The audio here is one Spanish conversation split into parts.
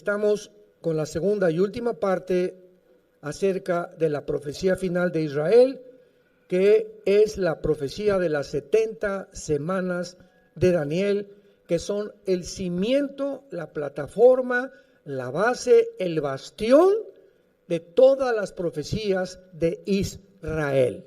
Estamos con la segunda y última parte acerca de la profecía final de Israel, que es la profecía de las 70 semanas de Daniel, que son el cimiento, la plataforma, la base, el bastión de todas las profecías de Israel.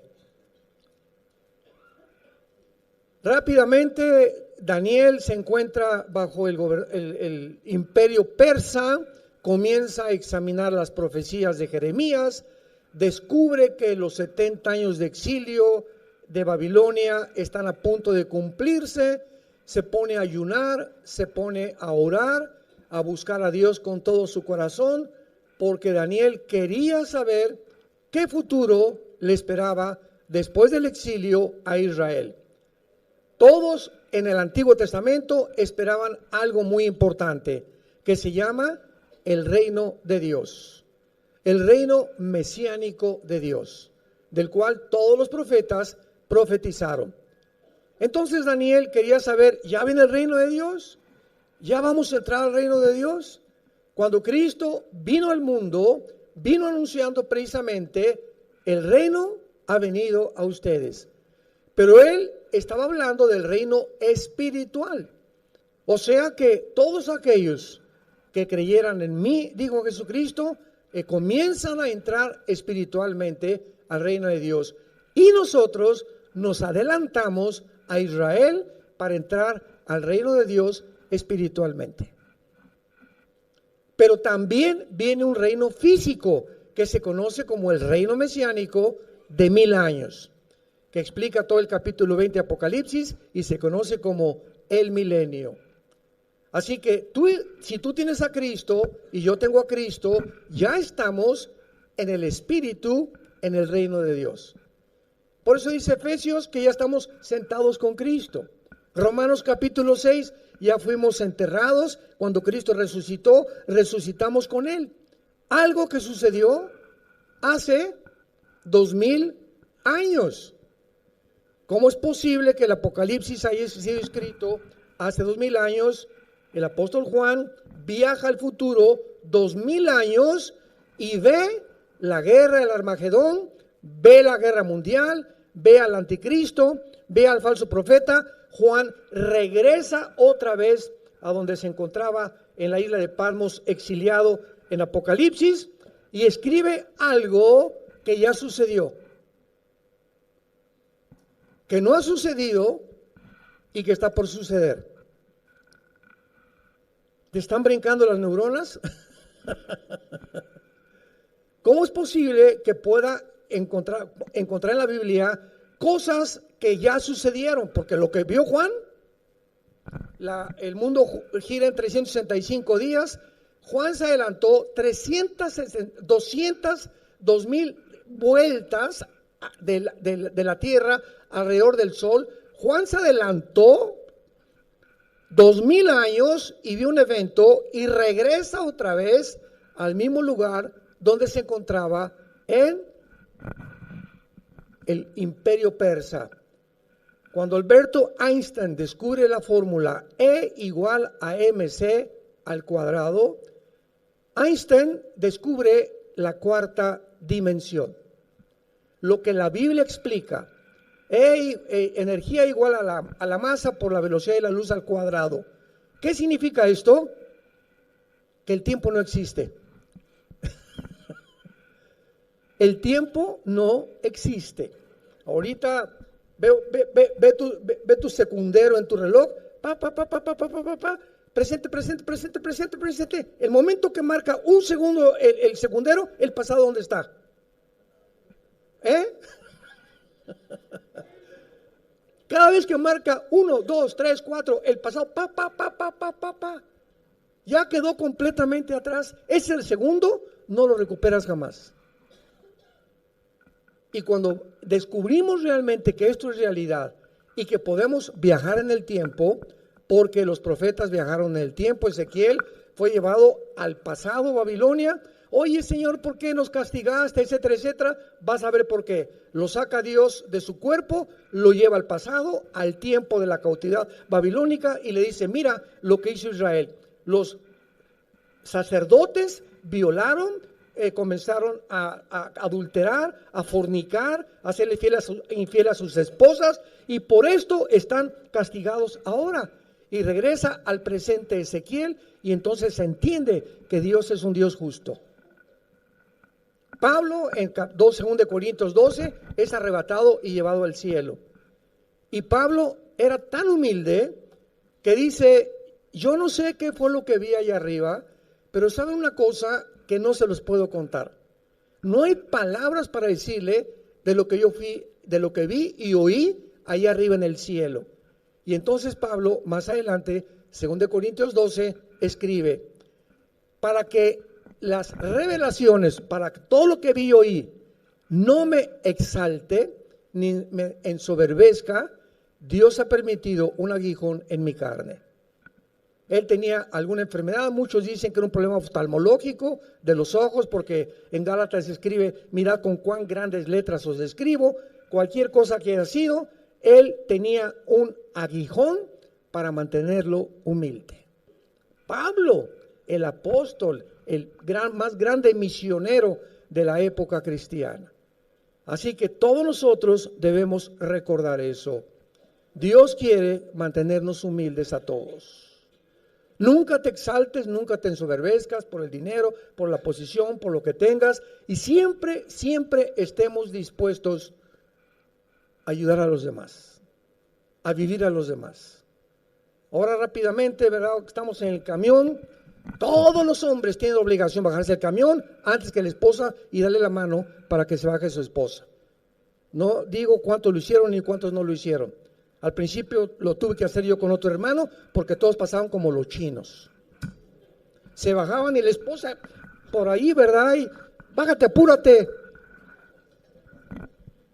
Rápidamente, Daniel se encuentra bajo el imperio persa, comienza a examinar las profecías de Jeremías, descubre que los 70 años de exilio de Babilonia están a punto de cumplirse, se pone a ayunar, se pone a orar, a buscar a Dios con todo su corazón, porque Daniel quería saber qué futuro le esperaba después del exilio a Israel. Todos en el Antiguo Testamento esperaban algo muy importante, que se llama el reino de Dios, el reino mesiánico de Dios, del cual todos los profetas profetizaron. Entonces Daniel quería saber, ¿ya viene el reino de Dios? ¿Ya vamos a entrar al reino de Dios? Cuando Cristo vino al mundo, vino anunciando precisamente, el reino ha venido a ustedes. Pero él estaba hablando del reino espiritual. O sea que todos aquellos que creyeran en mí, dijo Jesucristo, comienzan a entrar espiritualmente al reino de Dios. Y nosotros nos adelantamos a Israel para entrar al reino de Dios espiritualmente. Pero también viene un reino físico que se conoce como el reino mesiánico de 1000 años, que explica todo el capítulo 20 de Apocalipsis y se conoce como el milenio. Así que si tú tienes a Cristo y yo tengo a Cristo, ya estamos en el Espíritu, en el reino de Dios. Por eso dice Efesios que ya estamos sentados con Cristo. Romanos capítulo 6, ya fuimos enterrados, cuando Cristo resucitó, resucitamos con Él. Algo que sucedió hace 2000 años. ¿Cómo es posible que el Apocalipsis haya sido escrito hace 2000 años? El apóstol Juan viaja al futuro 2000 años y ve la guerra del Armagedón, ve la guerra mundial, ve al anticristo, ve al falso profeta. Juan regresa otra vez a donde se encontraba en la isla de Patmos, exiliado en Apocalipsis, y escribe algo que ya sucedió, que no ha sucedido y que está por suceder. ¿Te están brincando las neuronas? ¿Cómo es posible que pueda encontrar en la Biblia cosas que ya sucedieron? Porque lo que vio Juan, el mundo gira en 365 días. Juan se adelantó 200,000 vueltas de la tierra alrededor del sol. Juan se adelantó 2000 años y vio un evento y regresa otra vez al mismo lugar donde se encontraba en el imperio persa. Cuando Alberto Einstein descubre la fórmula E igual a mc al cuadrado, Einstein descubre la cuarta dimensión. Lo que la Biblia explica, energía igual a la masa por la velocidad de la luz al cuadrado. ¿Qué significa esto? Que el tiempo no existe. El tiempo no existe. Ahorita ve tu secundero en tu reloj. Presente. El momento que marca un segundo el secundero, el pasado, ¿dónde está? Cada vez que marca 1, 2, 3, 4, el pasado, ya quedó completamente atrás. Es el segundo, no lo recuperas jamás. Y cuando descubrimos realmente que esto es realidad y que podemos viajar en el tiempo, porque los profetas viajaron en el tiempo, Ezequiel fue llevado al pasado, Babilonia. Oye, Señor, ¿por qué nos castigaste? Etcétera, etcétera. Vas a ver por qué. Lo saca Dios de su cuerpo, lo lleva al pasado, al tiempo de la cautividad babilónica, y le dice, mira lo que hizo Israel. Los sacerdotes violaron, comenzaron a adulterar, a fornicar, a hacerle infiel a sus esposas, y por esto están castigados ahora. Y regresa al presente Ezequiel, y entonces se entiende que Dios es un Dios justo. Pablo en 2 Corintios 12 es arrebatado y llevado al cielo. Y Pablo era tan humilde que dice: yo no sé qué fue lo que vi allá arriba, pero saben una cosa que no se los puedo contar. No hay palabras para decirle de lo que yo fui, de lo que vi y oí allá arriba en el cielo. Y entonces Pablo, más adelante, 2 Corintios 12, escribe: para que las revelaciones, para que todo lo que vi y oí no me exalte ni me ensoberbezca, Dios ha permitido un aguijón en mi carne. Él tenía alguna enfermedad, muchos dicen que era un problema oftalmológico de los ojos, porque en Gálatas se escribe: mirad con cuán grandes letras os escribo. Cualquier cosa que haya sido, él tenía un aguijón para mantenerlo humilde. Pablo, el apóstol, más grande misionero de la época cristiana. Así que todos nosotros debemos recordar eso. Dios quiere mantenernos humildes a todos. Nunca te exaltes, nunca te ensoberbezcas por el dinero, por la posición, por lo que tengas, y siempre, siempre estemos dispuestos a ayudar a los demás, a vivir a los demás. Ahora rápidamente, ¿verdad? Estamos en el camión. Todos los hombres tienen obligación de bajarse del camión antes que la esposa y darle la mano para que se baje su esposa. No digo cuántos lo hicieron ni cuántos no lo hicieron. Al principio lo tuve que hacer yo con otro hermano porque todos pasaban como los chinos. Se bajaban y la esposa por ahí, ¿verdad? Y bájate, apúrate.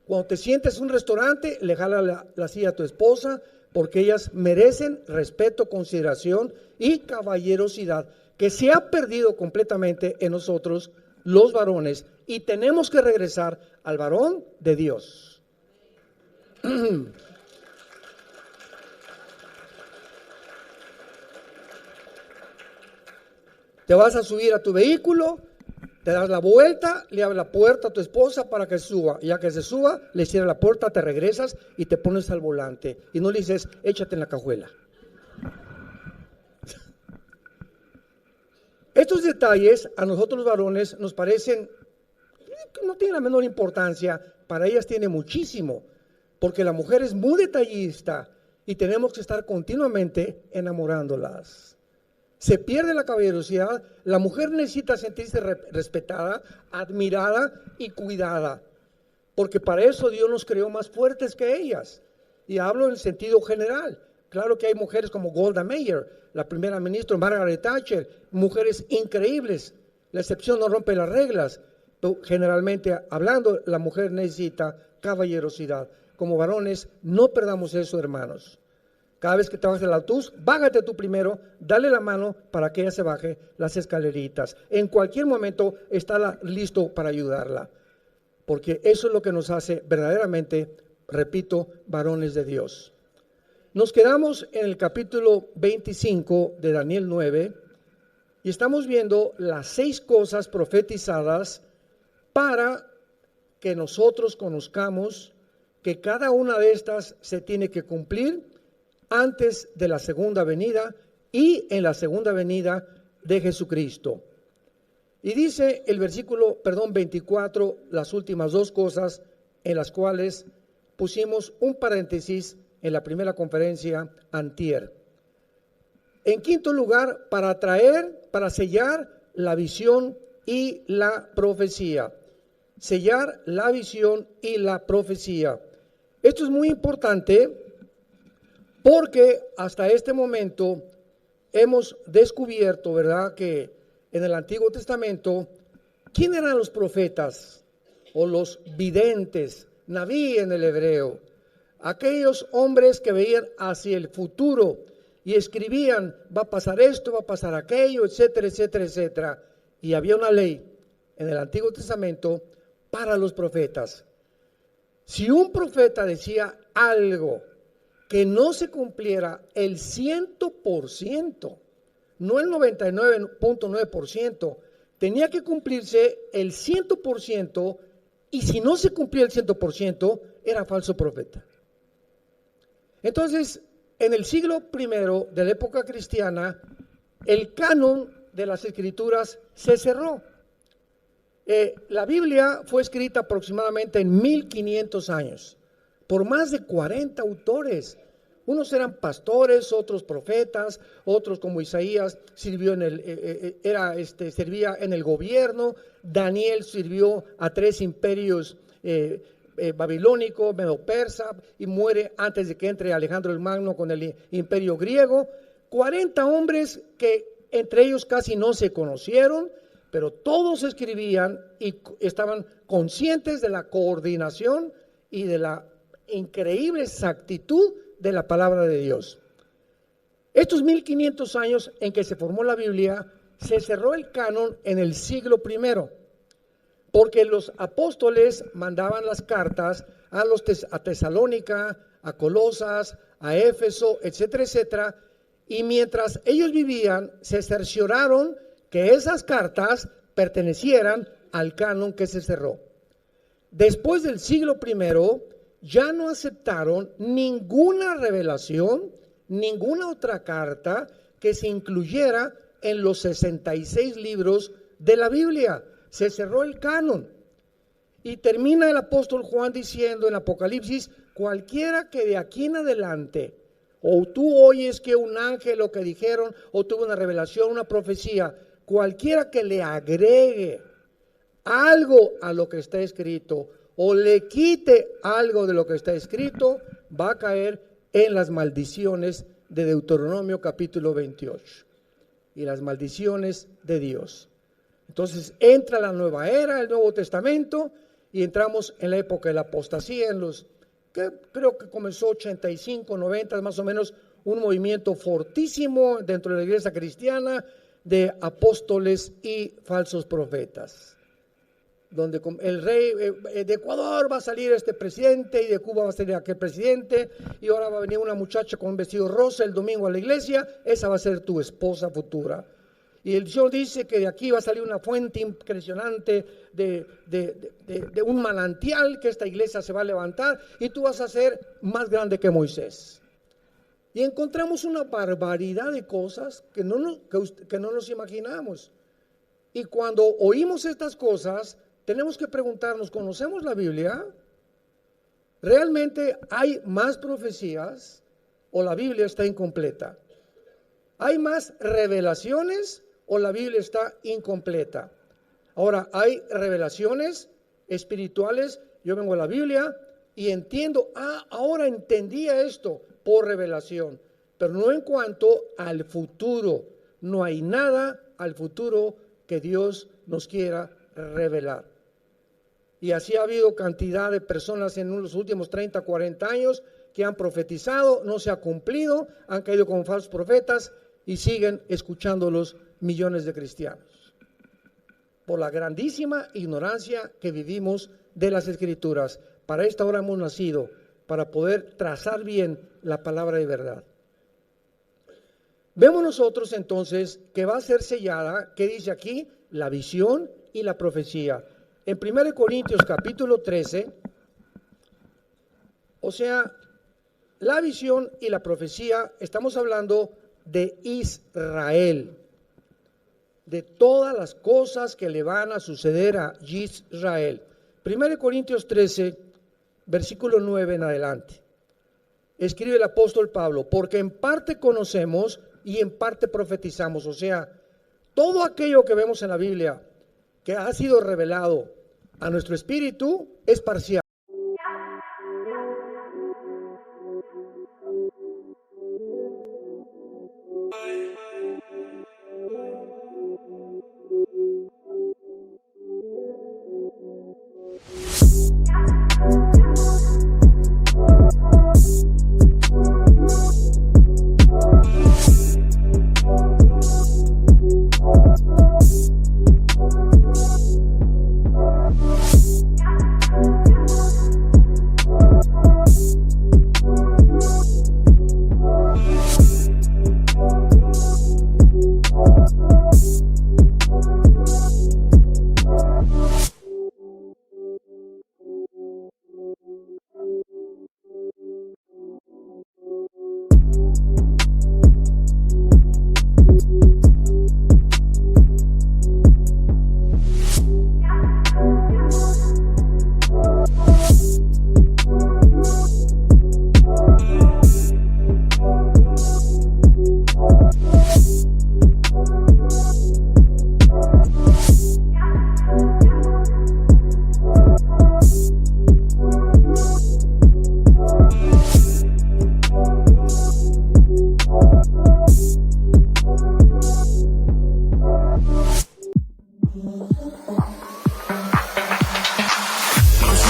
Cuando te sientes en un restaurante, le jala la silla a tu esposa, porque ellas merecen respeto, consideración y caballerosidad, que se ha perdido completamente en nosotros los varones, y tenemos que regresar al varón de Dios. Te vas a subir a tu vehículo, te das la vuelta, le abres la puerta a tu esposa para que suba. Ya que se suba, le cierras la puerta, te regresas y te pones al volante. Y no le dices: échate en la cajuela. Estos detalles a nosotros los varones nos parecen que no tienen la menor importancia. Para ellas tiene muchísimo, porque la mujer es muy detallista y tenemos que estar continuamente enamorándolas. Se pierde la caballerosidad. La mujer necesita sentirse respetada, admirada y cuidada, porque para eso Dios nos creó más fuertes que ellas. Y hablo en sentido general. Claro que hay mujeres como Golda Meir, la primera ministra, Margaret Thatcher, mujeres increíbles. La excepción no rompe las reglas, pero generalmente hablando, la mujer necesita caballerosidad. Como varones, no perdamos eso, hermanos. Cada vez que te bajes del autobús, bájate tú primero, dale la mano para que ella se baje las escaleritas. En cualquier momento está listo para ayudarla, porque eso es lo que nos hace verdaderamente, repito, varones de Dios. Nos quedamos en el capítulo 25 de Daniel 9 y estamos viendo las 6 cosas profetizadas para que nosotros conozcamos que cada una de estas se tiene que cumplir antes de la segunda venida y en la segunda venida de Jesucristo. Y dice el versículo 24, las últimas 2 cosas en las cuales pusimos un paréntesis en la primera conferencia antier. En quinto lugar, para sellar la visión y la profecía. Sellar la visión y la profecía. Esto es muy importante, porque hasta este momento hemos descubierto, ¿verdad?, que en el Antiguo Testamento, ¿quién eran los profetas o los videntes? Naví en el hebreo. Aquellos hombres que veían hacia el futuro y escribían: va a pasar esto, va a pasar aquello, etcétera, etcétera, etcétera. Y había una ley en el Antiguo Testamento para los profetas. Si un profeta decía algo que no se cumpliera el 100%, no el 99.9%, tenía que cumplirse el 100%, y si no se cumplía el 100%, era falso profeta. Entonces, en el siglo I de la época cristiana, el canon de las escrituras se cerró. La Biblia fue escrita aproximadamente en 1500 años, por más de 40 autores. Unos eran pastores, otros profetas, otros como Isaías sirvió servía en el gobierno. Daniel sirvió a 3 imperios babilónico, medo-persa, y muere antes de que entre Alejandro el Magno con el imperio griego. 40 hombres que entre ellos casi no se conocieron, pero todos escribían y estaban conscientes de la coordinación y de la increíble exactitud de la palabra de Dios. Estos 1500 años en que se formó la Biblia, se cerró el canon en el siglo I, porque los apóstoles mandaban las cartas a Tesalónica, a Colosas, a Éfeso, etcétera, etcétera, y mientras ellos vivían, se cercioraron que esas cartas pertenecieran al canon que se cerró. Después del siglo I, ya no aceptaron ninguna revelación, ninguna otra carta que se incluyera en los 66 libros de la Biblia. Se cerró el canon. Y termina el apóstol Juan diciendo en Apocalipsis: cualquiera que de aquí en adelante, o tú oyes que un ángel lo que dijeron, o tuvo una revelación, una profecía, cualquiera que le agregue algo a lo que está escrito, o le quite algo de lo que está escrito, va a caer en las maldiciones de Deuteronomio capítulo 28 y las maldiciones de Dios. Entonces entra la nueva era, el Nuevo Testamento, y entramos en la época de la apostasía, que creo que comenzó 85, 90, más o menos, un movimiento fortísimo dentro de la iglesia cristiana de apóstoles y falsos profetas, donde el rey de Ecuador va a salir este presidente, y de Cuba va a salir aquel presidente, y ahora va a venir una muchacha con un vestido rosa el domingo a la iglesia, esa va a ser tu esposa futura. Y el Señor dice que de aquí va a salir una fuente impresionante de un manantial, que esta iglesia se va a levantar y tú vas a ser más grande que Moisés. Y encontramos una barbaridad de cosas que no nos imaginamos. Y cuando oímos estas cosas, tenemos que preguntarnos: ¿conocemos la Biblia? ¿Realmente hay más profecías o la Biblia está incompleta? ¿Hay más revelaciones o la Biblia está incompleta? Ahora, hay revelaciones espirituales. Yo vengo a la Biblia y entiendo, ahora entendía esto por revelación, pero no en cuanto al futuro. No hay nada al futuro que Dios nos quiera revelar. Y así ha habido cantidad de personas en los últimos 30, 40 años que han profetizado, no se ha cumplido, han caído como falsos profetas y siguen escuchándolos millones de cristianos, por la grandísima ignorancia que vivimos de las Escrituras. Para esta hora hemos nacido, para poder trazar bien la palabra de verdad. Vemos nosotros entonces que va a ser sellada, que dice aquí, la visión y la profecía. En 1 Corintios capítulo 13, o sea, la visión y la profecía, estamos hablando de Israel, de todas las cosas que le van a suceder a Israel. 1 Corintios 13, versículo 9 en adelante. Escribe el apóstol Pablo: porque en parte conocemos y en parte profetizamos. O sea, todo aquello que vemos en la Biblia que ha sido revelado a nuestro espíritu es parcial.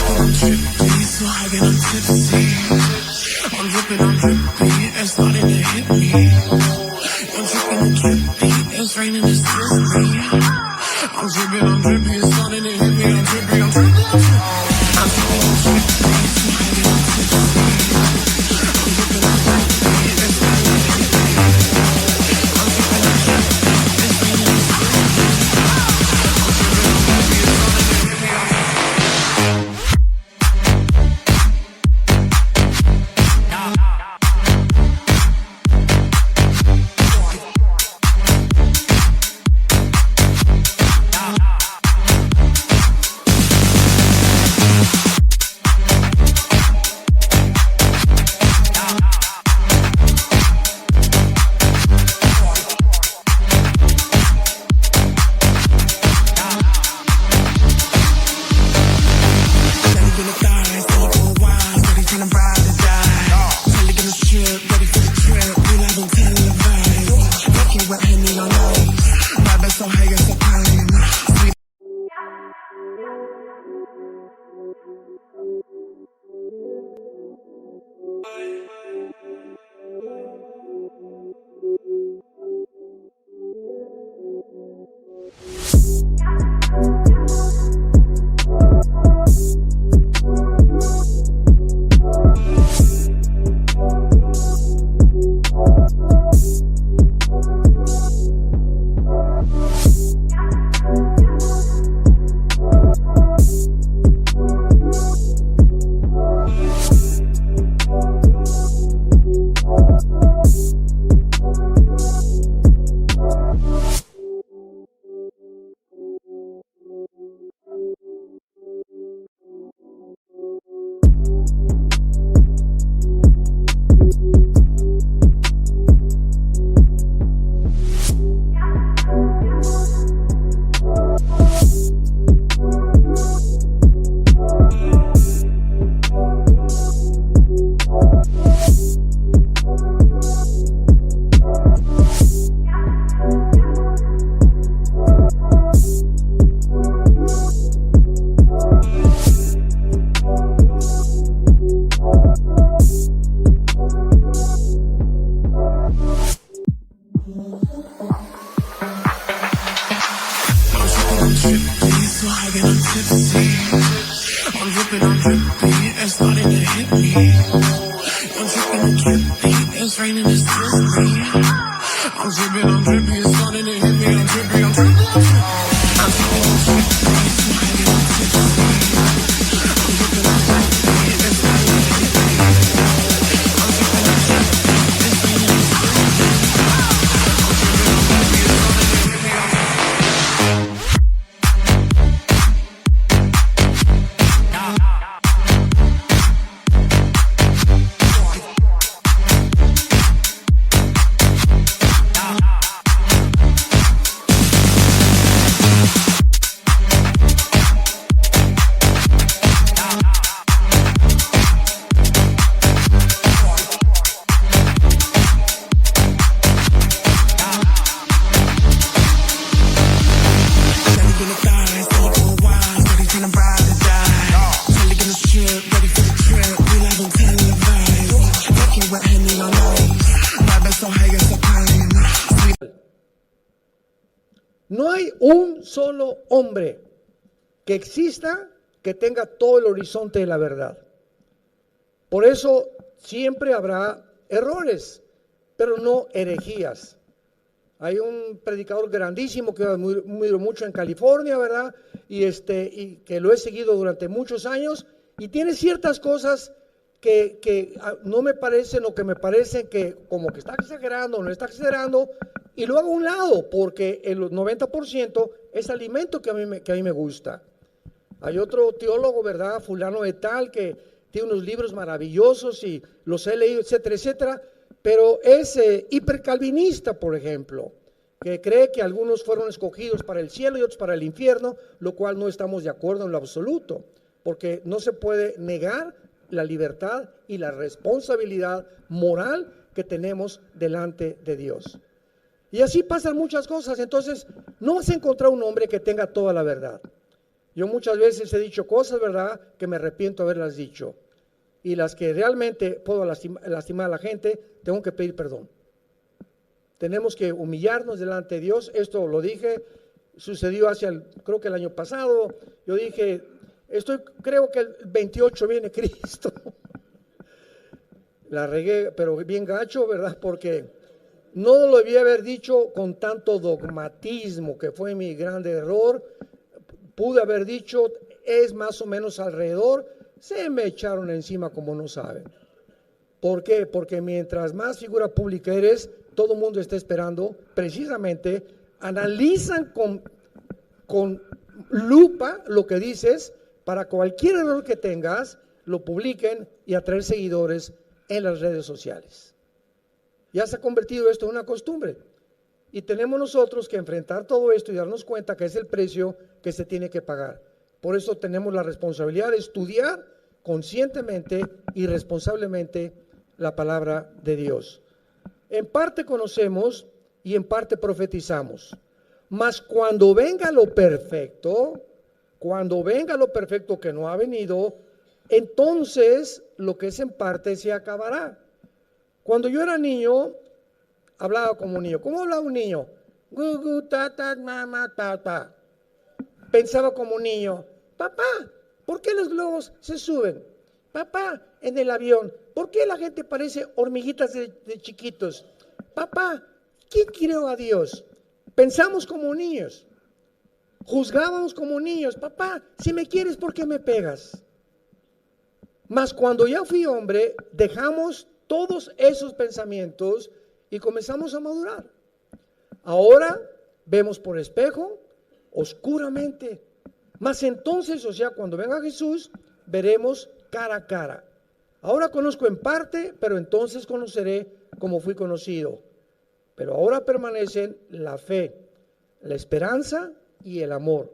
I'm trippy, so high that I'm tipsy. I'm drippy, it's starting to hit me. I'm drippy, it's raining, it's drippy. I'm drippy, it's starting to hit me. I'm drippy, I'm drippy. I'm trippy, so high that I'm tipsy. I'm drippy, it's starting to hit me. I'm drippy, it's raining, it's drippy. I'm drippy, it's starting to hit me. No hay un solo hombre que exista que tenga todo el horizonte de la verdad. Por eso siempre habrá errores, pero no herejías. Hay un predicador grandísimo que admiro mucho en California, ¿verdad? Y que lo he seguido durante muchos años y tiene ciertas cosas que no me parecen o que me parecen que como que está exagerando o no está exagerando, y lo hago a un lado porque el 90% es alimento que a mí me gusta. Hay otro teólogo, ¿verdad? Fulano de tal, que tiene unos libros maravillosos y los he leído, etcétera, etcétera, pero es hipercalvinista, por ejemplo, que cree que algunos fueron escogidos para el cielo y otros para el infierno, lo cual no estamos de acuerdo en lo absoluto, porque no se puede negar la libertad y la responsabilidad moral que tenemos delante de Dios. Y así pasan muchas cosas. Entonces no vas a encontrar un hombre que tenga toda la verdad. Yo muchas veces he dicho cosas, ¿verdad?, que me arrepiento de haberlas dicho. Y las que realmente puedo lastimar a la gente, tengo que pedir perdón. Tenemos que humillarnos delante de Dios. Esto lo dije, sucedió creo que el año pasado. Yo dije, creo que el 28 viene Cristo. La regué, pero bien gacho, ¿verdad? Porque no lo debía haber dicho con tanto dogmatismo, que fue mi gran error. Pude haber dicho, es más o menos alrededor. Se me echaron encima como no saben. ¿Por qué? Porque mientras más figura pública eres, todo el mundo está esperando, precisamente, analizan con lupa lo que dices, para cualquier error que tengas, lo publiquen y atraer seguidores en las redes sociales. Ya se ha convertido esto en una costumbre. Y tenemos nosotros que enfrentar todo esto y darnos cuenta que es el precio que se tiene que pagar. Por eso tenemos la responsabilidad de estudiar conscientemente y responsablemente la palabra de Dios. En parte conocemos y en parte profetizamos. Mas cuando venga lo perfecto que no ha venido, entonces lo que es en parte se acabará. Cuando yo era niño, hablaba como un niño. ¿Cómo hablaba un niño? Gugu, tata, mamá, tata. Pensaba como un niño. Papá, ¿por qué los globos se suben? Papá, en el avión, ¿por qué la gente parece hormiguitas de chiquitos? Papá, ¿quién creó a Dios? Pensamos como niños. Juzgábamos como niños. Papá, si me quieres, ¿por qué me pegas? Mas cuando ya fui hombre, dejamos todos esos pensamientos y comenzamos a madurar. Ahora vemos por espejo, oscuramente. Mas entonces, o sea, cuando venga Jesús, veremos cara a cara. Ahora conozco en parte, pero entonces conoceré como fui conocido. Pero ahora permanecen la fe, la esperanza y el amor.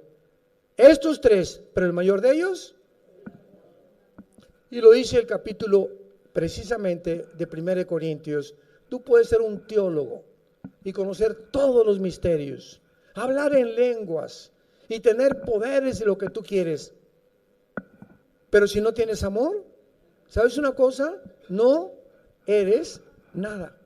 Estos tres, pero el mayor de ellos, y lo dice el capítulo precisamente de 1 Corintios, tú puedes ser un teólogo y conocer todos los misterios, hablar en lenguas y tener poderes de lo que tú quieres. Pero si no tienes amor, ¿sabes una cosa? No eres nada.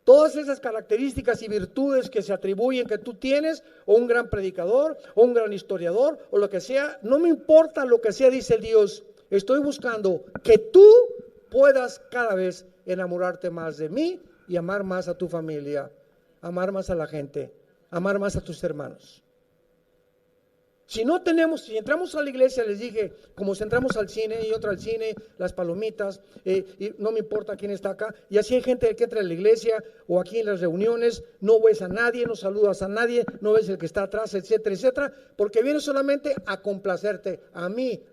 Todas esas características y virtudes que se atribuyen que tú tienes, o un gran predicador, o un gran historiador, o lo que sea, no me importa lo que sea, dice Dios. Estoy buscando que tú puedas cada vez enamorarte más de mí y amar más a tu familia, amar más a la gente, amar más a tus hermanos. Si entramos a la iglesia, les dije, como si entramos al cine y otro al cine, las palomitas, y no me importa quién está acá, y así hay gente que entra a la iglesia o aquí en las reuniones, no ves a nadie, no saludas a nadie, no ves el que está atrás, etcétera, etcétera, porque viene solamente a complacerte, a mí.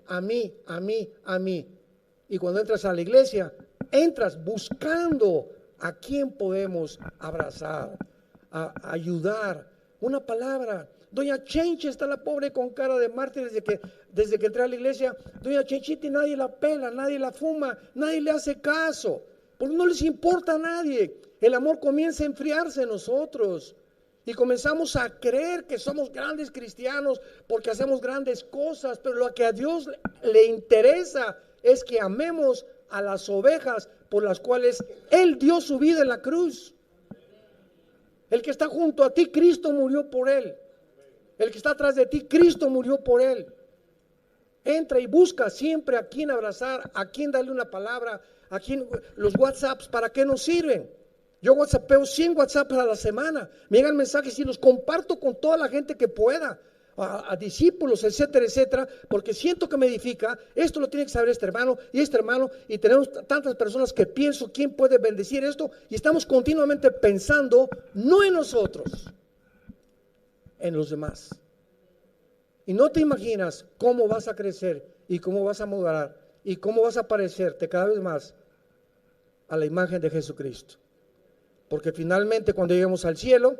Y cuando entras a la iglesia, entras buscando a quién podemos abrazar, a ayudar, una palabra. Doña Chenche está la pobre con cara de mártir desde que entré a la iglesia. Doña Chenchita, nadie la pela, nadie la fuma, nadie le hace caso, porque no les importa a nadie. El amor comienza a enfriarse en nosotros y comenzamos a creer que somos grandes cristianos porque hacemos grandes cosas, pero lo que a Dios le interesa es que amemos a las ovejas por las cuales Él dio su vida en la cruz. El que está junto a ti, Cristo murió por él. El que está atrás de ti, Cristo murió por él. Entra y busca siempre a quien abrazar, a quien darle una palabra, a quien los WhatsApps, ¿para qué nos sirven? Yo WhatsAppeo 100 WhatsApps a la semana. Me llegan mensajes y los comparto con toda la gente que pueda, a discípulos, etcétera, etcétera, porque siento que me edifica. Esto lo tiene que saber este hermano, y tenemos tantas personas que pienso quién puede bendecir esto, y estamos continuamente pensando, no en nosotros, en los demás. Y no te imaginas cómo vas a crecer y cómo vas a madurar y cómo vas a parecerte cada vez más a la imagen de Jesucristo. Porque finalmente cuando lleguemos al cielo,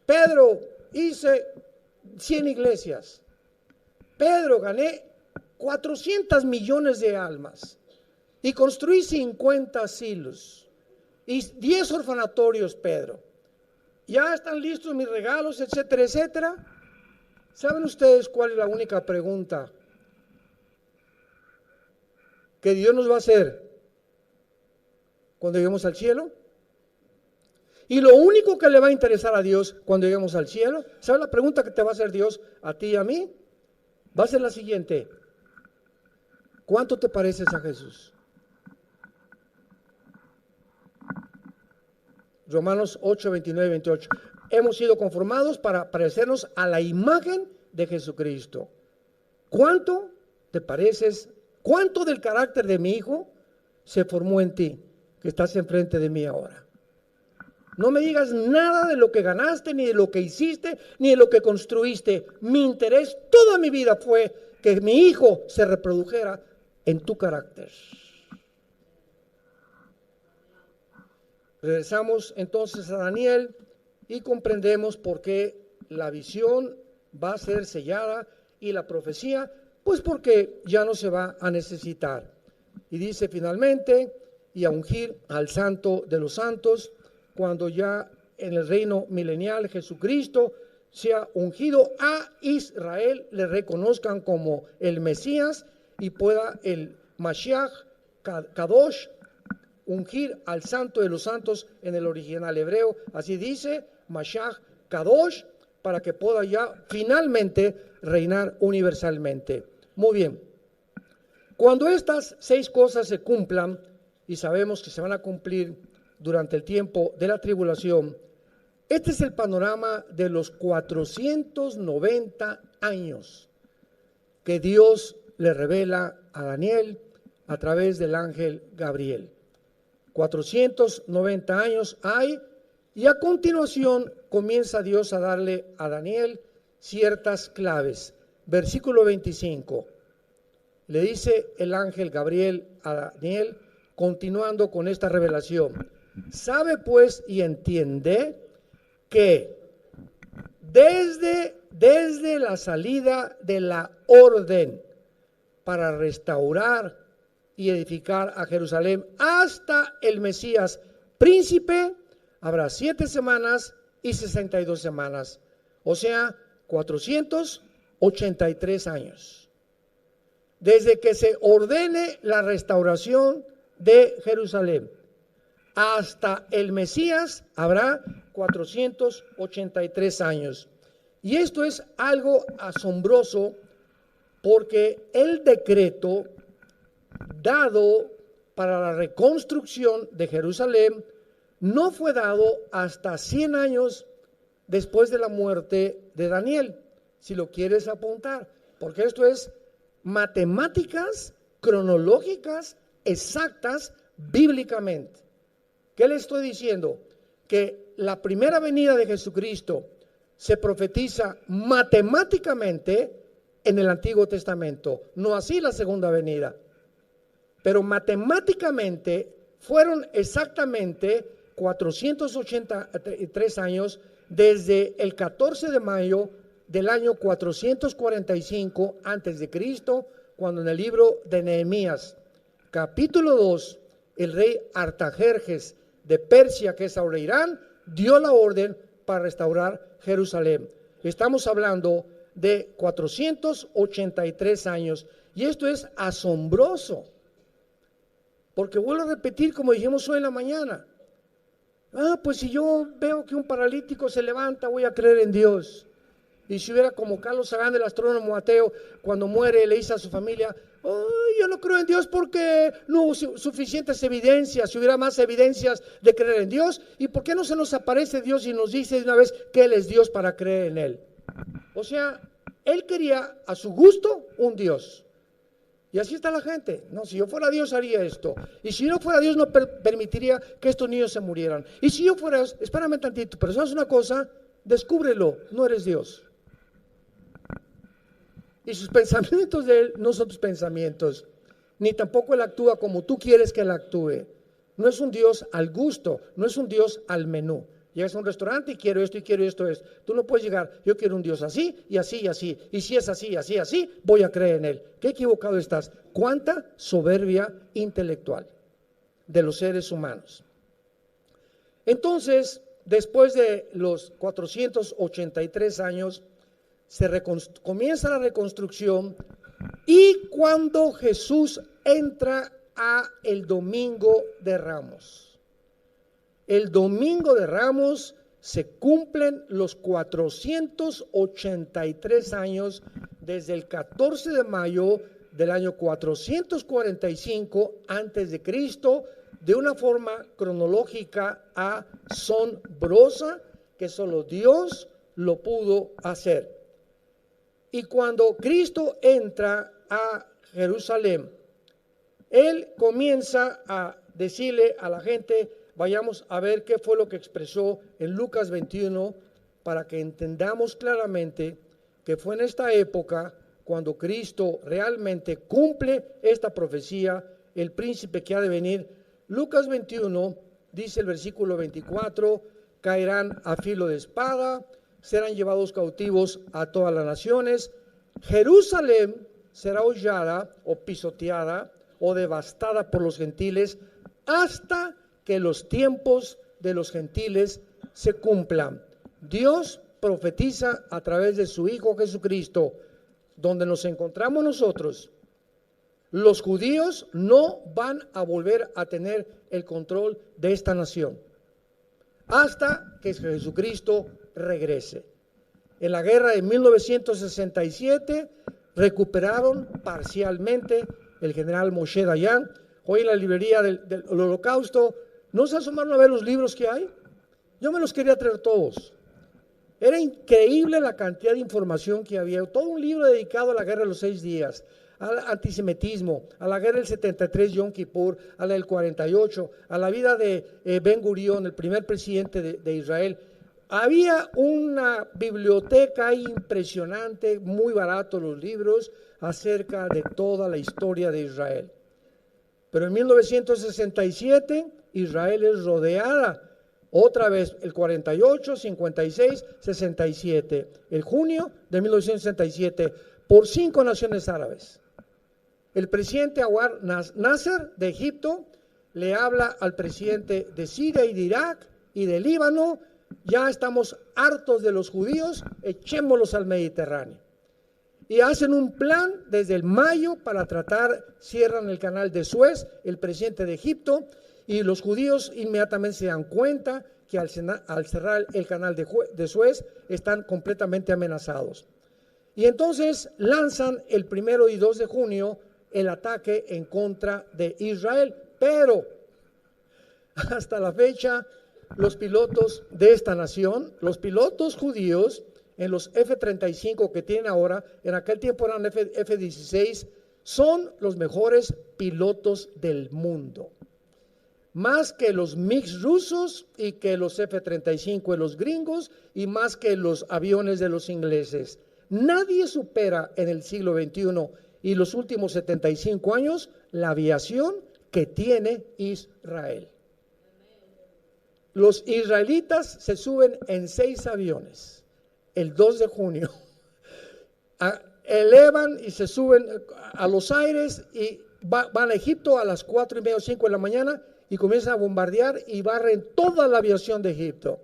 Pedro, hice 100 iglesias. Pedro, gané 400 millones de almas y construí 50 asilos y 10 orfanatorios, Pedro. Ya están listos mis regalos, etcétera, etcétera. ¿Saben ustedes cuál es la única pregunta que Dios nos va a hacer cuando lleguemos al cielo? Y lo único que le va a interesar a Dios cuando lleguemos al cielo, ¿sabes la pregunta que te va a hacer Dios a ti y a mí? Va a ser la siguiente: ¿cuánto te pareces a Jesús? Romanos 8, 29 y 28. Hemos sido conformados para parecernos a la imagen de Jesucristo. ¿Cuánto te pareces? ¿Cuánto del carácter de mi Hijo se formó en ti, que estás enfrente de mí ahora? No me digas nada de lo que ganaste, ni de lo que hiciste, ni de lo que construiste. Mi interés toda mi vida fue que mi Hijo se reprodujera en tu carácter. Regresamos entonces a Daniel y comprendemos por qué la visión va a ser sellada y la profecía, pues porque ya no se va a necesitar. Y dice finalmente, y a ungir al santo de los santos, cuando ya en el reino milenial Jesucristo sea ungido a Israel, le reconozcan como el Mesías y pueda el Mashiach Kadosh ungir al santo de los santos en el original hebreo, así dice, Mashiach Kadosh, para que pueda ya finalmente reinar universalmente. Muy bien, cuando estas 6 cosas se cumplan, y sabemos que se van a cumplir durante el tiempo de la tribulación, este es el panorama de los 490 años que Dios le revela a Daniel a través del ángel Gabriel. 490 años hay, y a continuación comienza Dios a darle a Daniel ciertas claves. Versículo 25, le dice el ángel Gabriel a Daniel, continuando con esta revelación: sabe pues y entiende que desde la salida de la orden para restaurar y edificar a Jerusalén hasta el Mesías príncipe, habrá 7 semanas y 62 semanas, o sea, 483 años. Desde que se ordene la restauración de Jerusalén hasta el Mesías habrá 483 años. Y esto es algo asombroso, porque el decreto dado para la reconstrucción de Jerusalén no fue dado hasta 100 años después de la muerte de Daniel, si lo quieres apuntar, porque esto es matemáticas cronológicas exactas bíblicamente. ¿Qué le estoy diciendo? Que la primera venida de Jesucristo se profetiza matemáticamente en el Antiguo Testamento, no así la segunda venida, pero matemáticamente fueron exactamente 483 años desde el 14 de mayo del año 445 antes de Cristo, cuando en el libro de Nehemías, capítulo 2, el rey Artajerjes de Persia, que es ahora Irán, dio la orden para restaurar Jerusalén. Estamos hablando de 483 años, y esto es asombroso, porque vuelvo a repetir como dijimos hoy en la mañana. Pues si yo veo que un paralítico se levanta, voy a creer en Dios. Y si hubiera como Carlos Sagan, el astrónomo ateo, cuando muere le dice a su familia: yo no creo en Dios porque no hubo suficientes evidencias. Si hubiera más evidencias de creer en Dios, ¿y por qué no se nos aparece Dios y nos dice de una vez que Él es Dios para creer en Él? O sea, Él quería a su gusto un Dios. Y así está la gente. No, si yo fuera Dios haría esto. Y si no fuera Dios no permitiría que estos niños se murieran. Y si yo fuera, espérame tantito, pero sabes una cosa, descúbrelo, no eres Dios. Y sus pensamientos de Él no son tus pensamientos, ni tampoco Él actúa como tú quieres que Él actúe. No es un Dios al gusto, no es un Dios al menú. Llegas a un restaurante y quiero esto y quiero esto. Tú no puedes llegar, yo quiero un Dios así y así y así. Y si es así, así, así, voy a creer en Él. Qué equivocado estás. Cuánta soberbia intelectual de los seres humanos. Entonces, después de los 483 años, comienza la reconstrucción, y cuando Jesús entra a el Domingo de Ramos. El Domingo de Ramos se cumplen los 483 años desde el 14 de mayo del año 445 antes de Cristo, de una forma cronológica asombrosa que solo Dios lo pudo hacer. Y cuando Cristo entra a Jerusalén, Él comienza a decirle a la gente, vayamos a ver qué fue lo que expresó en Lucas 21, para que entendamos claramente que fue en esta época cuando Cristo realmente cumple esta profecía, el príncipe que ha de venir. Lucas 21, dice el versículo 24, caerán a filo de espada, serán llevados cautivos a todas las naciones, Jerusalén será hollada o pisoteada o devastada por los gentiles hasta que los tiempos de los gentiles se cumplan. Dios profetiza a través de su Hijo Jesucristo, donde nos encontramos nosotros. Los judíos no van a volver a tener el control de esta nación hasta que Jesucristo regrese. En la guerra de 1967 recuperaron parcialmente el general Moshe Dayan. Hoy en la librería del Holocausto, ¿no se asomaron a ver los libros que hay? Yo me los quería traer todos. Era increíble la cantidad de información que había. Todo un libro dedicado a la guerra de los 6 días, al antisemitismo, a la guerra del 73, Yom Kippur, a la del 48, a la vida de Ben Gurión, el primer presidente de Israel. Había una biblioteca impresionante, muy barato los libros, acerca de toda la historia de Israel. Pero en 1967, Israel es rodeada otra vez, el 48, 56, 67, el junio de 1967, por 5 naciones árabes. El presidente Anwar Nasser de Egipto le habla al presidente de Siria y de Irak y de Líbano: ya estamos hartos de los judíos, echémoslos al Mediterráneo. Y hacen un plan desde el mayo para tratar, cierran el canal de Suez, el presidente de Egipto, y los judíos inmediatamente se dan cuenta que al cerrar el canal de Suez están completamente amenazados. Y entonces lanzan el 1 y 2 de junio el ataque en contra de Israel, pero hasta la fecha los pilotos de esta nación, los pilotos judíos en los F-35 que tienen ahora, en aquel tiempo eran F-16, son los mejores pilotos del mundo. Más que los MiG rusos y que los F-35 de los gringos y más que los aviones de los ingleses. Nadie supera en el siglo XXI y los últimos 75 años la aviación que tiene Israel. Los israelitas se suben en 6 aviones el 2 de junio, elevan y se suben a los aires y van a Egipto a las 4:30 o 5 de la mañana y comienzan a bombardear y barren toda la aviación de Egipto.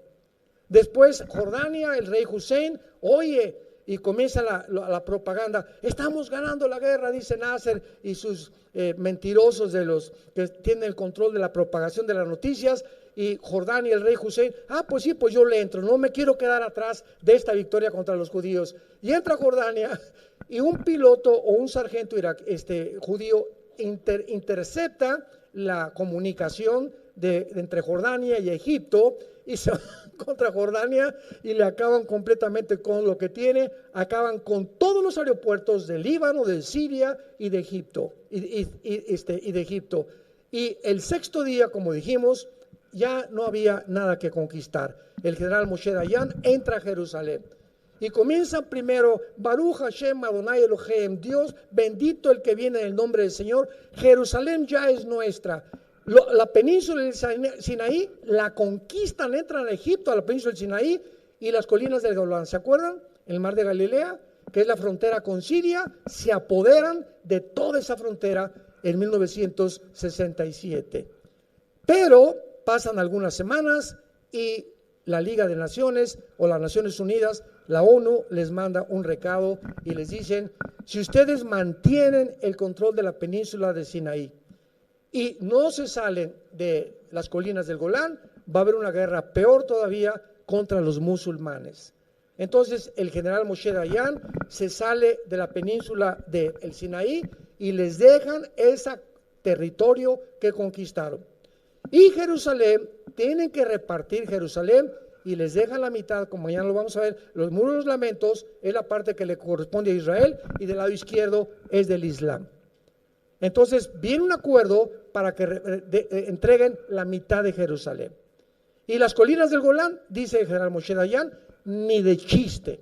Después Jordania, el rey Hussein, oye, y comienza la propaganda: estamos ganando la guerra, dice Nasser y sus mentirosos de los que tienen el control de la propagación de las noticias. Y Jordania, el rey Hussein: pues sí, pues yo le entro, no me quiero quedar atrás de esta victoria contra los judíos. Y entra Jordania y un piloto o un sargento judío intercepta la comunicación entre Jordania y Egipto y se van contra Jordania y le acaban completamente con lo que tiene, acaban con todos los aeropuertos del Líbano, de Siria y de Egipto. Y de Egipto. Y el 6º día, como dijimos, ya no había nada que conquistar. El general Moshe Dayan entra a Jerusalén y comienza primero: Baruch Hashem Adonai Elohim, Dios bendito el que viene en el nombre del Señor. Jerusalén ya es nuestra. La península del Sinaí la conquistan, entran a Egipto, a la península del Sinaí y las colinas del Golán. ¿Se acuerdan? El mar de Galilea, que es la frontera con Siria, se apoderan de toda esa frontera en 1967. Pero pasan algunas semanas y la Liga de Naciones o las Naciones Unidas la ONU les manda un recado y les dicen: si ustedes mantienen el control de la península de Sinaí y no se salen de las colinas del Golán, va a haber una guerra peor todavía contra los musulmanes. Entonces el general Moshe Dayan se sale de la península del Sinaí y les dejan ese territorio que conquistaron. Y Jerusalén, tienen que repartir Jerusalén y les dejan la mitad, como mañana lo vamos a ver. Los muros de los lamentos es la parte que le corresponde a Israel y del lado izquierdo es del Islam. Entonces viene un acuerdo para que entreguen la mitad de Jerusalén. Y las colinas del Golán, dice el general Moshe Dayan, ni de chiste,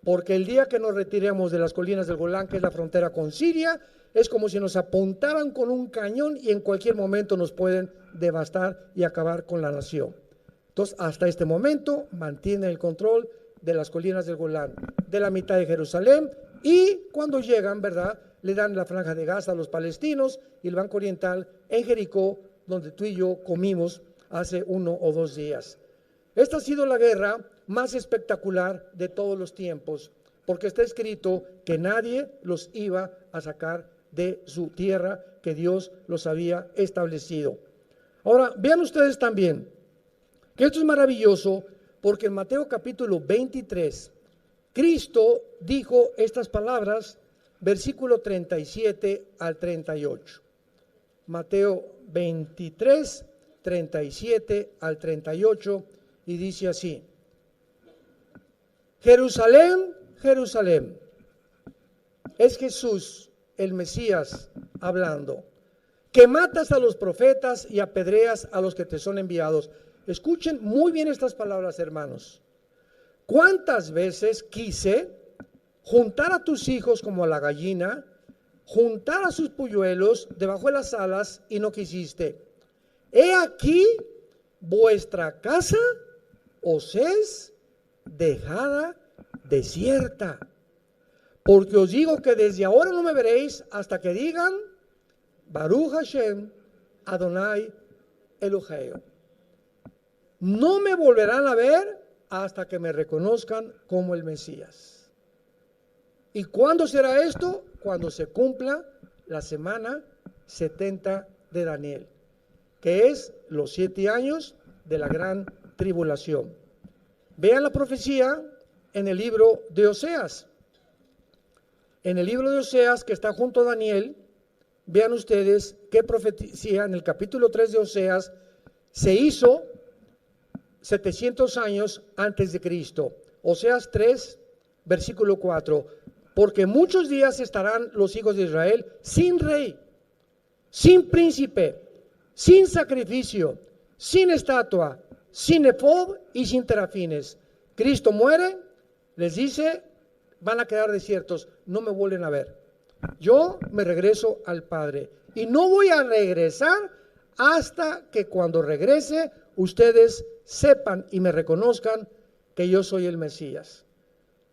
porque el día que nos retiremos de las colinas del Golán, que es la frontera con Siria, es como si nos apuntaran con un cañón y en cualquier momento nos pueden devastar y acabar con la nación. Entonces, hasta este momento mantienen el control de las colinas del Golán, de la mitad de Jerusalén, y cuando llegan, ¿verdad?, le dan la franja de Gaza a los palestinos y el Banco Oriental en Jericó, donde tú y yo comimos hace 1 o 2 días. Esta ha sido la guerra más espectacular de todos los tiempos, porque está escrito que nadie los iba a sacar de su tierra, que Dios los había establecido. Ahora, vean ustedes también que esto es maravilloso, porque en Mateo capítulo 23, Cristo dijo estas palabras, versículo 37 al 38. Mateo 23, 37 al 38, y dice así: Jerusalén, Jerusalén, es Jesús, el Mesías, hablando, que matas a los profetas y apedreas a los que te son enviados. Escuchen muy bien estas palabras, hermanos. ¿Cuántas veces quise juntar a tus hijos como a la gallina, juntar a sus polluelos debajo de las alas, y no quisiste? He aquí, vuestra casa os es dejada desierta. Porque os digo que desde ahora no me veréis hasta que digan: Baruch Hashem, Adonai Eloheo. No me volverán a ver hasta que me reconozcan como el Mesías. ¿Y cuándo será esto? Cuando se cumpla la semana 70 de Daniel, que es los 7 años de la gran tribulación. Vean la profecía en el libro de Oseas. En el libro de Oseas, que está junto a Daniel, vean ustedes qué profecía en el capítulo 3 de Oseas se hizo 700 años antes de Cristo. Oseas 3, versículo 4. Porque muchos días estarán los hijos de Israel sin rey, sin príncipe, sin sacrificio, sin estatua, sin efod y sin terafines. Cristo muere, les dice: van a quedar desiertos, no me vuelven a ver. Yo me regreso al Padre y no voy a regresar hasta que cuando regrese ustedes sepan y me reconozcan que yo soy el Mesías.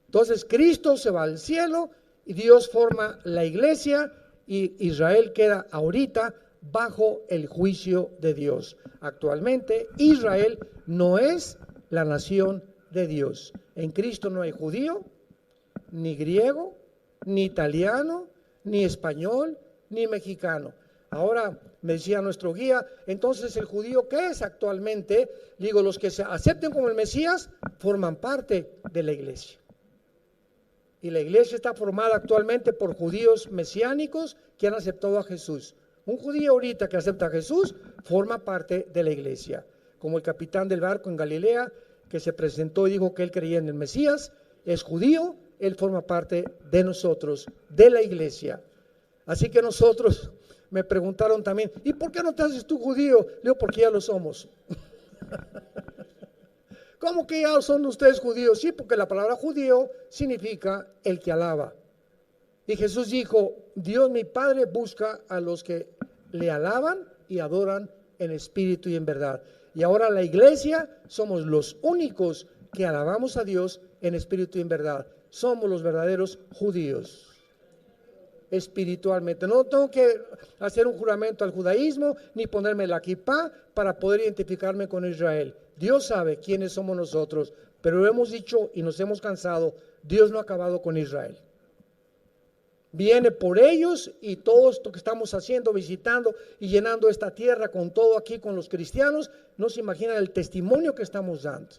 Entonces Cristo se va al cielo y Dios forma la iglesia y Israel queda ahorita bajo el juicio de Dios. Actualmente Israel no es la nación de Dios. En Cristo no hay judío, ni griego, ni italiano, ni español, ni mexicano. Ahora me decía nuestro guía, entonces el judío, ¿qué es actualmente? Digo, los que se acepten como el Mesías forman parte de la iglesia. Y la iglesia está formada actualmente por judíos mesiánicos que han aceptado a Jesús. Un judío ahorita que acepta a Jesús forma parte de la iglesia. Como el capitán del barco en Galilea, que se presentó y dijo que él creía en el Mesías, es judío, él forma parte de nosotros, de la iglesia. Así que nosotros, me preguntaron también, ¿y por qué no te haces tú judío? Le digo, porque ya lo somos. ¿Cómo que ya son ustedes judíos? Sí, porque la palabra judío significa el que alaba. Y Jesús dijo, Dios mi Padre busca a los que le alaban y adoran en espíritu y en verdad. Y ahora la iglesia somos los únicos que alabamos a Dios en espíritu y en verdad. Somos los verdaderos judíos. Espiritualmente, no tengo que hacer un juramento al judaísmo ni ponerme la kipá para poder identificarme con Israel. Dios sabe quiénes somos nosotros, pero Pero hemos dicho y nos hemos cansado, Dios no ha acabado con Israel. Viene por ellos y todo esto que estamos haciendo, visitando y llenando esta tierra con todo aquí, con los cristianos, no se imaginan el testimonio que estamos dando,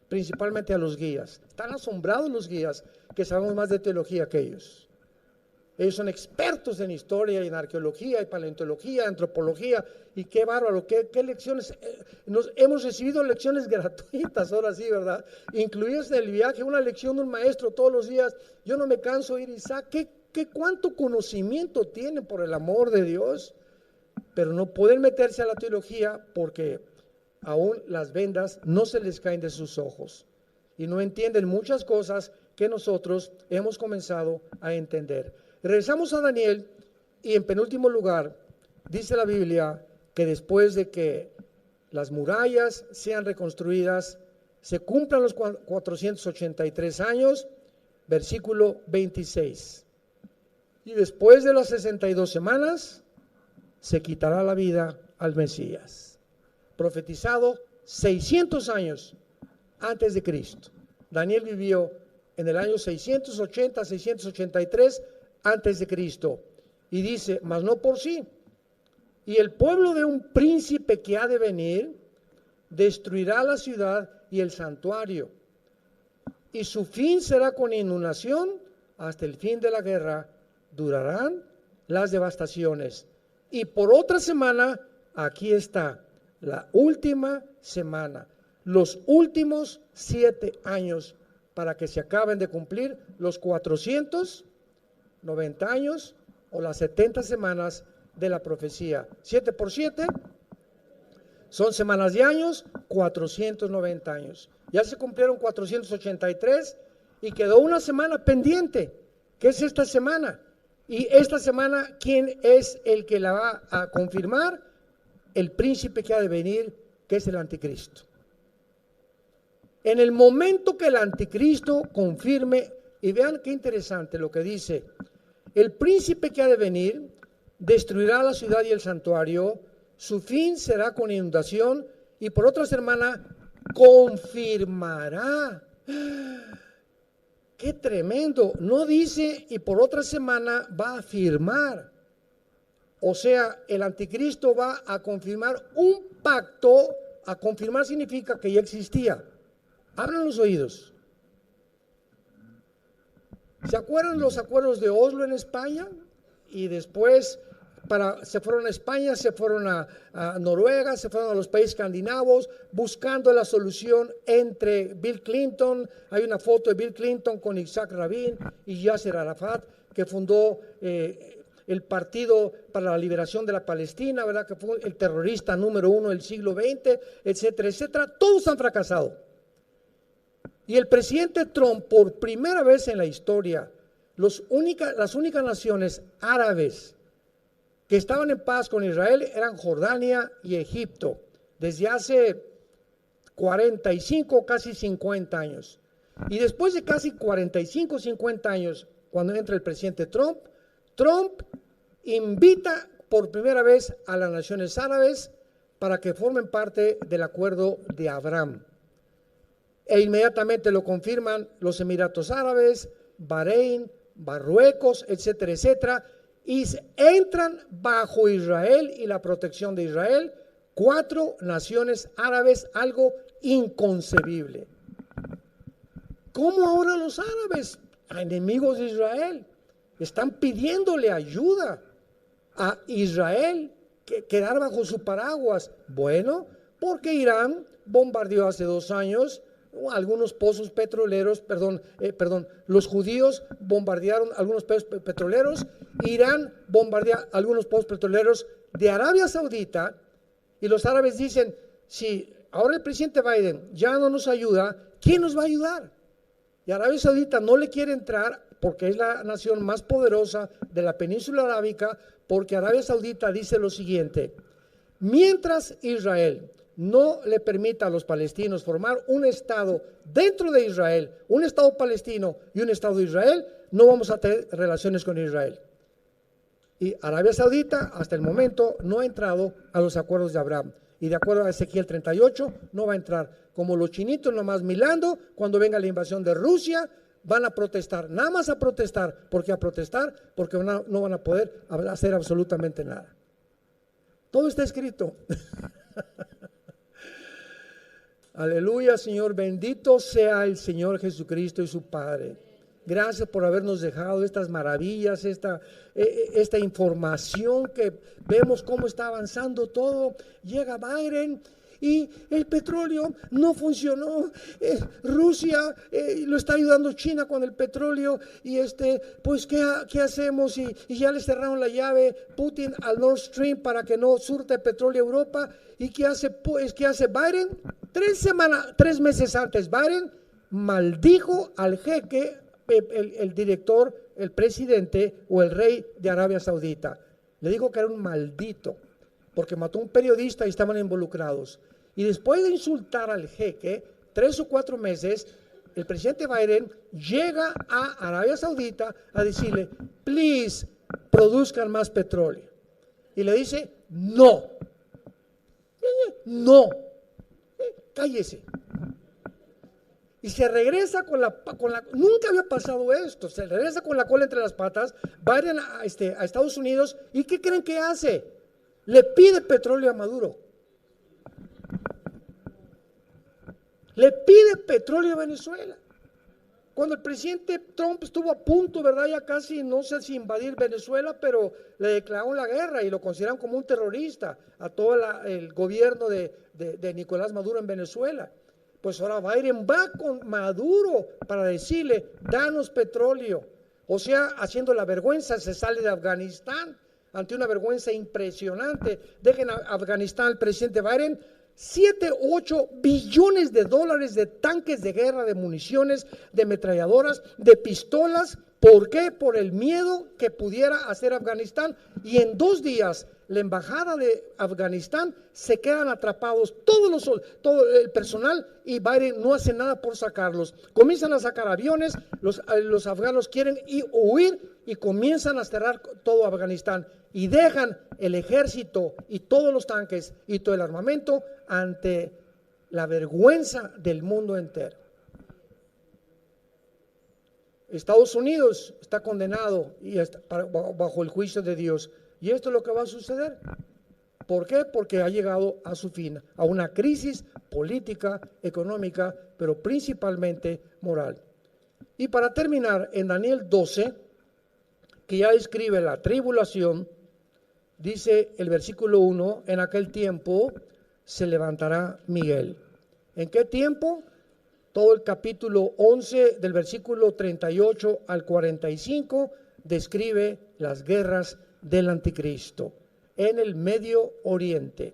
principalmente a los guías. Están asombrados los guías que sabemos más de teología que ellos. Ellos son expertos en historia y en arqueología y paleontología, antropología, y qué bárbaro, qué lecciones. Hemos recibido lecciones gratuitas, ahora sí, ¿verdad? Incluidas en el viaje, una lección de un maestro todos los días. Yo no me canso de ir, Isaac, cuánto conocimiento tienen por el amor de Dios, pero no pueden meterse a la teología porque aún las vendas no se les caen de sus ojos y no entienden muchas cosas que nosotros hemos comenzado a entender. Regresamos a Daniel y en penúltimo lugar dice la Biblia que después de que las murallas sean reconstruidas, se cumplan los 483 años, versículo 26. Y después de las 62 semanas, se quitará la vida al Mesías. Profetizado 600 años antes de Cristo. Daniel vivió en el año 680, 683 antes de Cristo. Y dice, mas no por sí. Y el pueblo de un príncipe que ha de venir, destruirá la ciudad y el santuario. Y su fin será con inundación hasta el fin de la guerra. Durarán las devastaciones. Y por otra semana, aquí está, la última semana, los últimos 7 años para que se acaben de cumplir los 490 años o las 70 semanas de la profecía. 7 por 7 son semanas de años, 490 años. Ya se cumplieron 483 y quedó una semana pendiente, que es esta semana. Y esta semana, ¿quién es el que la va a confirmar? El príncipe que ha de venir, que es el anticristo. En el momento que el anticristo confirme, y vean qué interesante lo que dice, el príncipe que ha de venir destruirá la ciudad y el santuario, su fin será con inundación, y por otra semana confirmará. ¡Qué tremendo! No dice y por otra semana va a firmar. O sea, el anticristo va a confirmar un pacto. A confirmar significa que ya existía. Abran los oídos. ¿Se acuerdan los acuerdos de Oslo en España? Y después se fueron a España, se fueron a Noruega, se fueron a los países escandinavos buscando la solución entre Bill Clinton. Hay una foto de Bill Clinton con Isaac Rabin y Yasser Arafat, que fundó el Partido para la Liberación de la Palestina, ¿verdad? Que fue el terrorista número 1 del siglo XX, etcétera, etcétera. Todos han fracasado. Y el presidente Trump, por primera vez en la historia, las únicas naciones árabes que estaban en paz con Israel eran Jordania y Egipto, desde hace 45, casi 50 años. Y después de casi 45, 50 años, cuando entra el presidente Trump invita por primera vez a las naciones árabes para que formen parte del acuerdo de Abraham. E inmediatamente lo confirman los Emiratos Árabes, Bahrein, Marruecos, etcétera, etcétera. Y entran bajo Israel y la protección de Israel 4 naciones árabes, algo inconcebible. ¿Cómo ahora los árabes, enemigos de Israel, están pidiéndole ayuda a Israel, quedar bajo su paraguas? Bueno, porque Irán bombardeó hace 2 años algunos pozos petroleros, los judíos bombardearon algunos pozos petroleros, Irán bombardea algunos pozos petroleros de Arabia Saudita, y los árabes dicen, si ahora el presidente Biden ya no nos ayuda, ¿quién nos va a ayudar? Y Arabia Saudita no le quiere entrar porque es la nación más poderosa de la península arábica, porque Arabia Saudita dice lo siguiente: mientras Israel no le permita a los palestinos formar un estado dentro de Israel, un estado palestino y un estado de Israel, no vamos a tener relaciones con Israel. Y Arabia Saudita hasta el momento no ha entrado a los acuerdos de Abraham. Y de acuerdo a Ezequiel 38, no va a entrar. Como los chinitos nomás milando, cuando venga la invasión de Rusia, van a protestar, nada más a protestar. ¿Por qué a protestar? Porque no van a poder hacer absolutamente nada. Todo está escrito. Aleluya, Señor, bendito sea el Señor Jesucristo y su Padre. Gracias por habernos dejado estas maravillas, esta información que vemos cómo está avanzando todo. Llega Biden y el petróleo no funcionó. Rusia lo está ayudando China con el petróleo y pues ¿qué hacemos? Y ya le cerraron la llave Putin al Nord Stream para que no surte petróleo a Europa. ¿Y qué hace Biden? 3 meses antes Biden maldijo al jeque, el director, el presidente o el rey de Arabia Saudita. Le dijo que era un maldito porque mató a un periodista y estaban involucrados. Y después de insultar al jeque, 3 o 4 meses, el presidente Biden llega a Arabia Saudita a decirle, please, produzcan más petróleo. Y le dice, no, cállese. Y se regresa nunca había pasado esto, se regresa con la cola entre las patas, Biden a Estados Unidos, ¿y qué creen que hace? Le pide petróleo a Maduro. Le pide petróleo a Venezuela. Cuando el presidente Trump estuvo a punto, ¿verdad? Ya casi, no sé si invadir Venezuela, pero le declararon la guerra y lo consideran como un terrorista a todo el gobierno de Nicolás Maduro en Venezuela. Pues ahora Biden va con Maduro para decirle, danos petróleo. O sea, haciendo la vergüenza, se sale de Afganistán ante una vergüenza impresionante. Dejen a Afganistán al presidente Biden 7-8 billones de dólares de tanques de guerra, de municiones, de ametralladoras, de pistolas. ¿Por qué? Por el miedo que pudiera hacer Afganistán. Y en 2 días, la embajada de Afganistán se quedan atrapados todo el personal y Biden no hace nada por sacarlos. Comienzan a sacar aviones, los afganos quieren huir y comienzan a cerrar todo Afganistán y dejan el ejército y todos los tanques y todo el armamento ante la vergüenza del mundo entero. Estados Unidos está condenado y está bajo el juicio de Dios. Y esto es lo que va a suceder. ¿Por qué? Porque ha llegado a su fin, a una crisis política, económica, pero principalmente moral. Y para terminar, en Daniel 12, que ya describe la tribulación, dice el versículo 1, en aquel tiempo se levantará Miguel. ¿En qué tiempo? Todo el capítulo 11 del versículo 38 al 45 describe las guerras del anticristo en el Medio Oriente.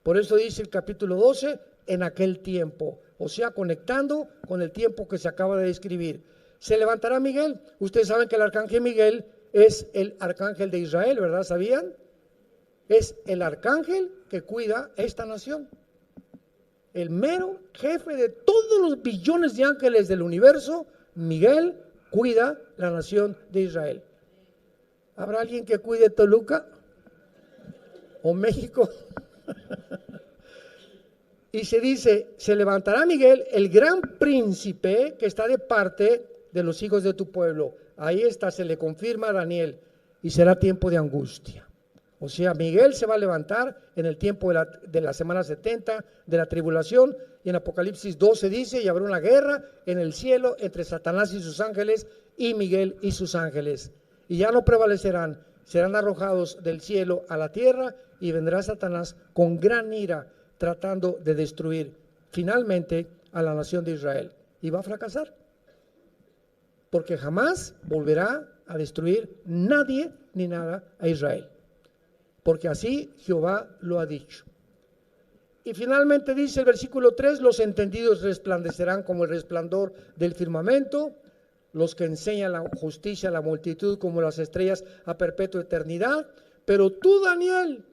Por eso dice el capítulo 12, en aquel tiempo, o sea, conectando con el tiempo que se acaba de describir. Se levantará Miguel. Ustedes saben que el arcángel Miguel es el arcángel de Israel, ¿verdad? ¿Sabían? Es el arcángel que cuida esta nación. El mero jefe de todos los billones de ángeles del universo, Miguel, cuida la nación de Israel. ¿Habrá alguien que cuide Toluca o México? Y se dice, se levantará Miguel, el gran príncipe que está de parte de los hijos de tu pueblo. Ahí está, se le confirma a Daniel, y será tiempo de angustia. O sea, Miguel se va a levantar en el tiempo de la semana 70 de la tribulación, y en Apocalipsis 12 dice, y habrá una guerra en el cielo entre Satanás y sus ángeles y Miguel y sus ángeles. Y ya no prevalecerán, serán arrojados del cielo a la tierra y vendrá Satanás con gran ira tratando de destruir finalmente a la nación de Israel. Y va a fracasar, porque jamás volverá a destruir nadie ni nada a Israel. Porque así Jehová lo ha dicho. Y finalmente dice el versículo 3, los entendidos resplandecerán como el resplandor del firmamento, los que enseñan la justicia a la multitud como las estrellas a perpetua eternidad. Pero tú, Daniel,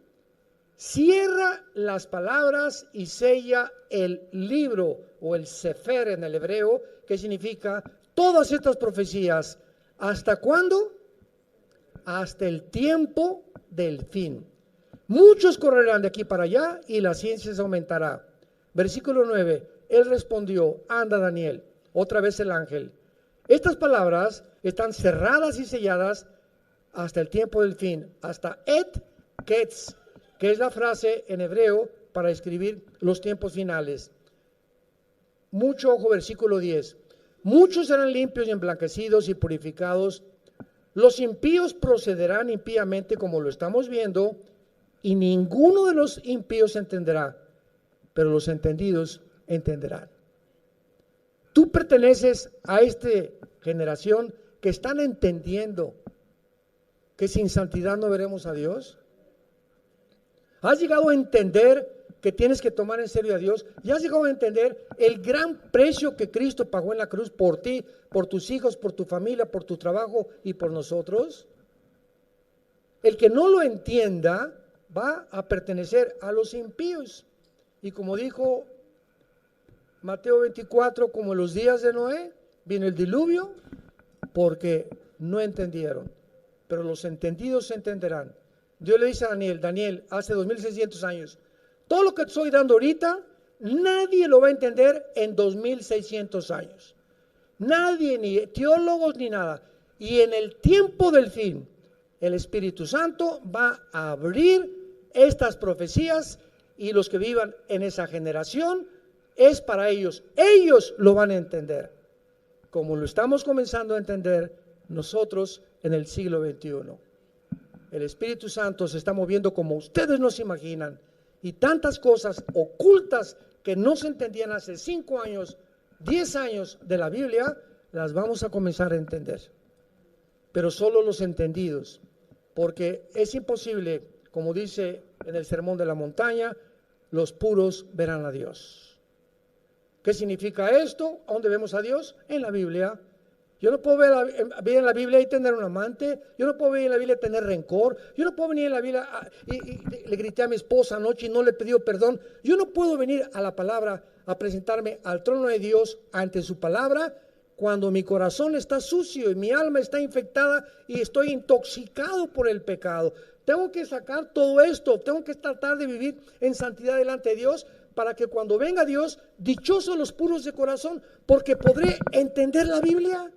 cierra las palabras y sella el libro, o el sefer en el hebreo, que significa todas estas profecías. ¿Hasta cuándo? Hasta el tiempo del fin. Muchos correrán de aquí para allá y la ciencia se aumentará. Versículo 9, él respondió, anda Daniel, otra vez el ángel. Estas palabras están cerradas y selladas hasta el tiempo del fin, hasta et ketz, que es la frase en hebreo para escribir los tiempos finales. Mucho ojo, versículo 10. Muchos serán limpios y emblanquecidos y purificados. Los impíos procederán impíamente como lo estamos viendo, y ninguno de los impíos entenderá, pero los entendidos entenderán. Tú perteneces a esta generación que están entendiendo que sin santidad no veremos a Dios. ¿Has llegado a entender que tienes que tomar en serio a Dios? ¿Y has llegado a entender el gran precio que Cristo pagó en la cruz por ti, por tus hijos, por tu familia, por tu trabajo y por nosotros? El que no lo entienda va a pertenecer a los impíos. Y como dijo Mateo 24, como en los días de Noé, vino el diluvio porque no entendieron, pero los entendidos entenderán. Dios le dice a Daniel, Daniel, hace 2600 años, todo lo que te estoy dando ahorita, nadie lo va a entender en 2600 años. Nadie, ni teólogos ni nada. Y en el tiempo del fin, el Espíritu Santo va a abrir estas profecías, y los que vivan en esa generación es para ellos. Ellos lo van a entender, como lo estamos comenzando a entender nosotros en el siglo XXI. El Espíritu Santo se está moviendo como ustedes no se imaginan, y tantas cosas ocultas que no se entendían hace 5 años, 10 años de la Biblia, las vamos a comenzar a entender. Pero solo los entendidos, porque es imposible, como dice en el Sermón de la Montaña, los puros verán a Dios. ¿Qué significa esto? ¿A dónde vemos a Dios? En la Biblia. Yo no puedo ver en la Biblia y tener un amante. Yo no puedo ver en la Biblia y tener rencor. Yo no puedo venir en la Biblia y le grité a mi esposa anoche y no le pidió perdón. Yo no puedo venir a la palabra a presentarme al trono de Dios ante su palabra cuando mi corazón está sucio y mi alma está infectada y estoy intoxicado por el pecado. Tengo que sacar todo esto, tengo que tratar de vivir en santidad delante de Dios para que cuando venga Dios, dichosos los puros de corazón, porque podré entender la Biblia.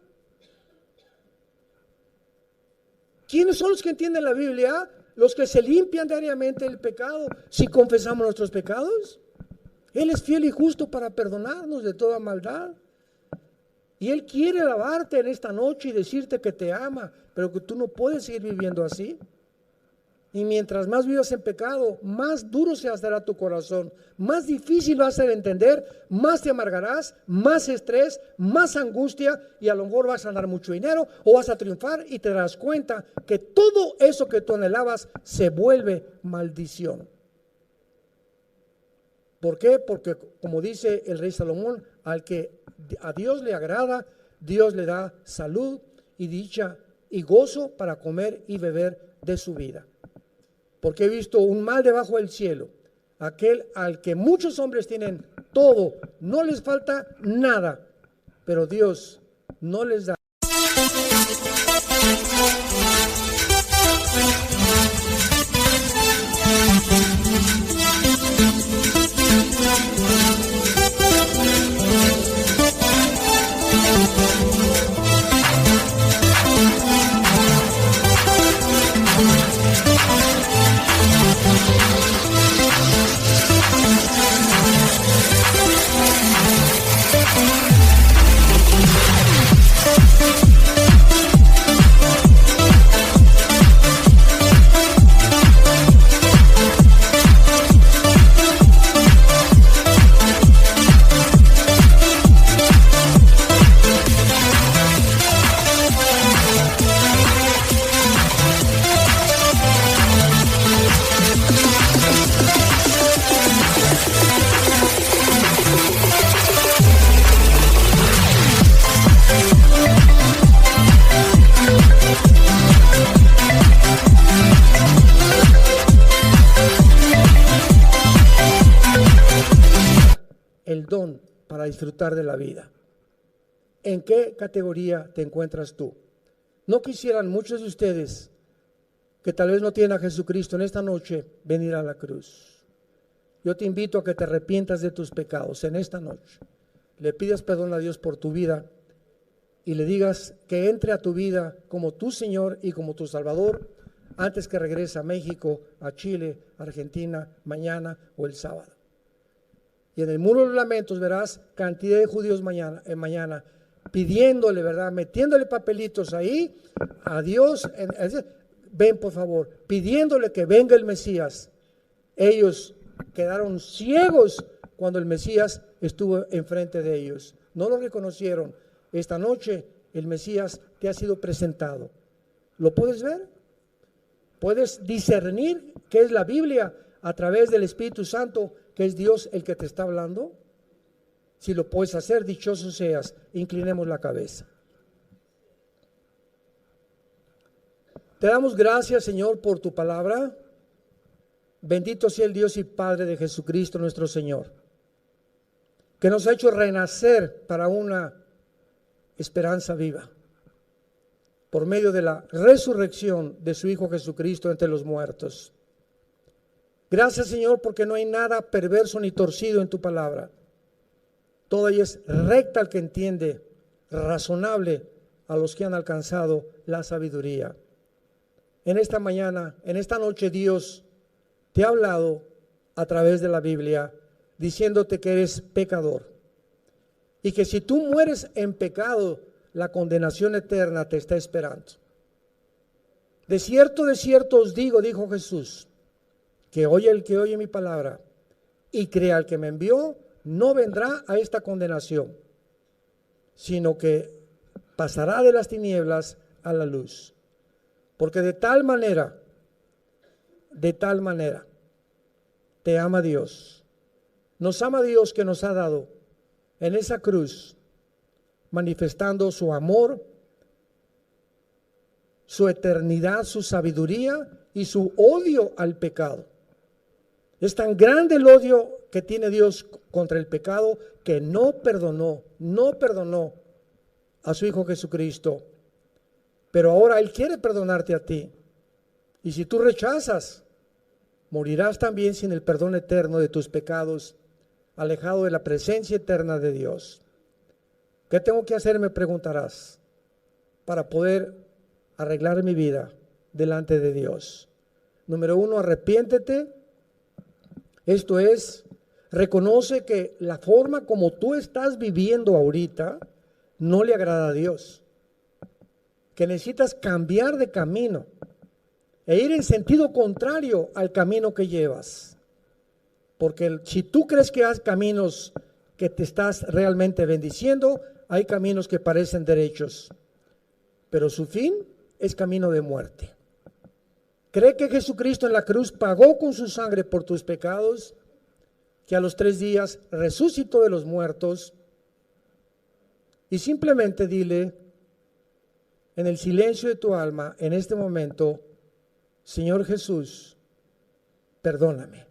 ¿Quiénes son los que entienden la Biblia? Los que se limpian diariamente del pecado. Si confesamos nuestros pecados, Él es fiel y justo para perdonarnos de toda maldad. Y Él quiere lavarte en esta noche y decirte que te ama, pero que tú no puedes seguir viviendo así. Y mientras más vivas en pecado, más duro se hará tu corazón, más difícil va a ser entender, más te amargarás, más estrés, más angustia, y a lo mejor vas a ganar mucho dinero o vas a triunfar y te darás cuenta que todo eso que tú anhelabas se vuelve maldición. ¿Por qué? Porque como dice el rey Salomón, al que a Dios le agrada, Dios le da salud y dicha y gozo para comer y beber de su vida. Porque he visto un mal debajo del cielo, aquel al que muchos hombres tienen todo, no les falta nada, pero Dios no les da. El don para disfrutar de la vida. ¿En qué categoría te encuentras tú? ¿No quisieran muchos de ustedes que tal vez no tienen a Jesucristo en esta noche, venir a la cruz. Yo te invito a que te arrepientas de tus pecados en esta noche. Le pidas perdón a Dios por tu vida y le digas que entre a tu vida como tu Señor y como tu Salvador antes que regrese a México, a Chile, a Argentina, mañana o el sábado. Y en el muro de los lamentos verás cantidad de judíos mañana pidiéndole, ¿verdad? Metiéndole papelitos ahí a Dios. Ven por favor, pidiéndole que venga el Mesías. Ellos quedaron ciegos cuando el Mesías estuvo enfrente de ellos. No lo reconocieron. Esta noche el Mesías te ha sido presentado. ¿Lo puedes ver? ¿Puedes discernir qué es la Biblia a través del Espíritu Santo, que es Dios el que te está hablando? Si lo puedes hacer, dichoso seas. Inclinemos la cabeza. Te damos gracias, Señor, por tu palabra. Bendito sea el Dios y Padre de Jesucristo nuestro Señor, que nos ha hecho renacer para una esperanza viva por medio de la resurrección de su Hijo Jesucristo entre los muertos. Gracias, Señor, porque no hay nada perverso ni torcido en tu palabra. Toda ella es recta al que entiende, razonable a los que han alcanzado la sabiduría. En esta mañana, en esta noche, Dios te ha hablado a través de la Biblia, diciéndote que eres pecador y que si tú mueres en pecado, la condenación eterna te está esperando. De cierto os digo, dijo Jesús, que oye el que oye mi palabra y crea al que me envió, no vendrá a esta condenación, sino que pasará de las tinieblas a la luz. Porque de tal manera te ama Dios. Nos ama Dios, que nos ha dado en esa cruz, manifestando su amor, su eternidad, su sabiduría y su odio al pecado. Es tan grande el odio que tiene Dios contra el pecado que no perdonó a su Hijo Jesucristo. Pero ahora Él quiere perdonarte a ti. Y si tú rechazas, morirás también sin el perdón eterno de tus pecados, alejado de la presencia eterna de Dios. ¿Qué tengo que hacer?, me preguntarás, para poder arreglar mi vida delante de Dios. Número 1, arrepiéntete. Esto es, reconoce que la forma como tú estás viviendo ahorita no le agrada a Dios, que necesitas cambiar de camino e ir en sentido contrario al camino que llevas. Porque si tú crees que hay caminos que te estás realmente bendiciendo, hay caminos que parecen derechos, pero su fin es camino de muerte. Cree que Jesucristo en la cruz pagó con su sangre por tus pecados, que a los 3 días resucitó de los muertos, y simplemente dile en el silencio de tu alma en este momento: Señor Jesús, perdóname.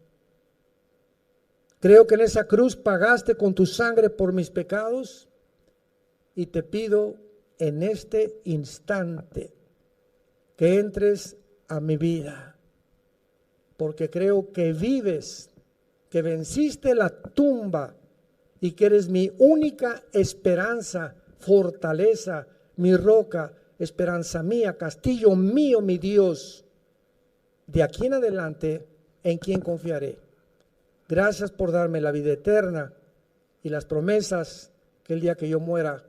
Creo que en esa cruz pagaste con tu sangre por mis pecados y te pido en este instante que entres a mi vida, porque creo que vives, que venciste la tumba y que eres mi única esperanza, fortaleza, mi roca, esperanza mía, castillo mío, mi Dios. De aquí en adelante, ¿en quién confiaré? Gracias por darme la vida eterna y las promesas que el día que yo muera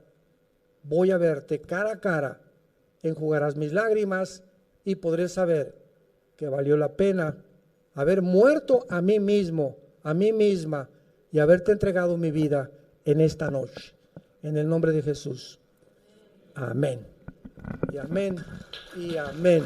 voy a verte cara a cara, enjugarás mis lágrimas y podré saber que valió la pena haber muerto a mí mismo, a mí misma, y haberte entregado mi vida en esta noche. En el nombre de Jesús. Amén. Y amén. Y amén.